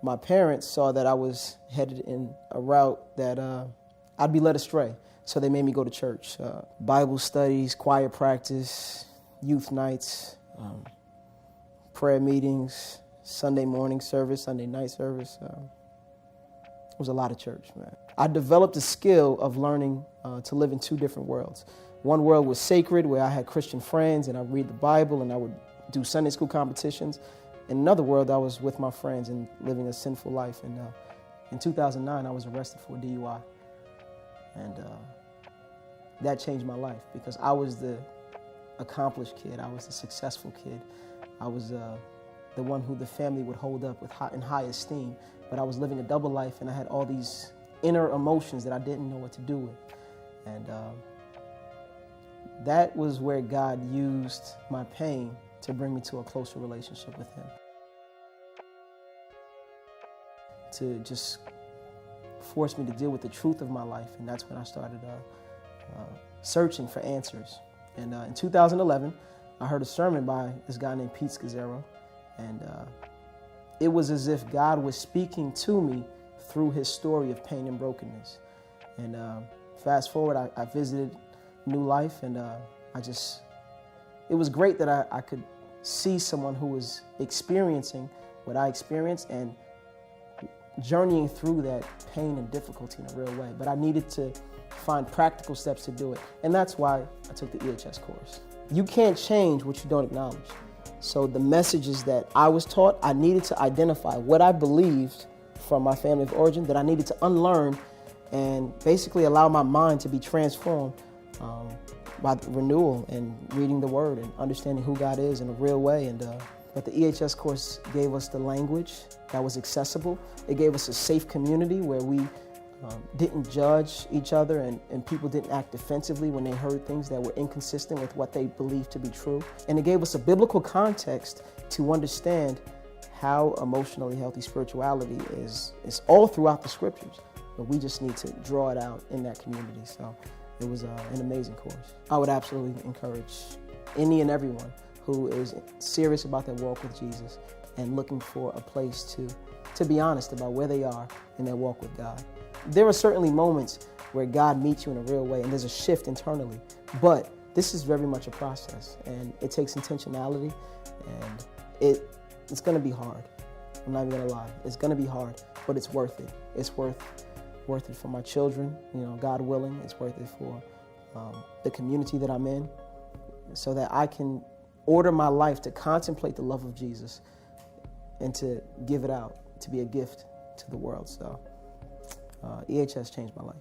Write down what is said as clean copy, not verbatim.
my parents saw that I was headed in a route that I'd be led astray. So they made me go to church, Bible studies, choir practice, youth nights, prayer meetings, Sunday morning service, Sunday night service. It was a lot of church, man. I developed a skill of learning to live in two different worlds. One world was sacred, where I had Christian friends and I read the Bible and I would do Sunday school competitions. In another world, I was with my friends and living a sinful life. And in 2009, I was arrested for a DUI. And that changed my life because I was the accomplished kid. I was the successful kid. I was the one who the family would hold up in high esteem. But I was living a double life, and I had all these inner emotions that I didn't know what to do with. And that was where God used my pain to bring me to a closer relationship with Him. To just force me to deal with the truth of my life, and that's when I started searching for answers. And in 2011, I heard a sermon by this guy named Pete Scazzero, and it was as if God was speaking to me through his story of pain and brokenness. And fast forward, I visited New Life, and it was great that I could see someone who was experiencing what I experienced and journeying through that pain and difficulty in a real way. But I needed to find practical steps to do it. And that's why I took the EHS course. You can't change what you don't acknowledge. So the messages that I was taught, I needed to identify what I believed from my family of origin that I needed to unlearn and basically allow my mind to be transformed by the renewal and reading the Word and understanding who God is in a real way. But the EHS course gave us the language that was accessible. It gave us a safe community where we didn't judge each other and people didn't act defensively when they heard things that were inconsistent with what they believed to be true. And it gave us a biblical context to understand how emotionally healthy spirituality is all throughout the scriptures. But we just need to draw it out in that community. So it was an amazing course. I would absolutely encourage any and everyone who is serious about their walk with Jesus and looking for a place to be honest about where they are in their walk with God. There are certainly moments where God meets you in a real way and there's a shift internally, but this is very much a process and it takes intentionality, and it's gonna be hard. I'm not even gonna lie. It's gonna be hard, but it's worth it. It's worth it for my children, God willing. It's worth it for the community that I'm in, so that I can order my life to contemplate the love of Jesus and to give it out, to be a gift to the world. So EHS changed my life.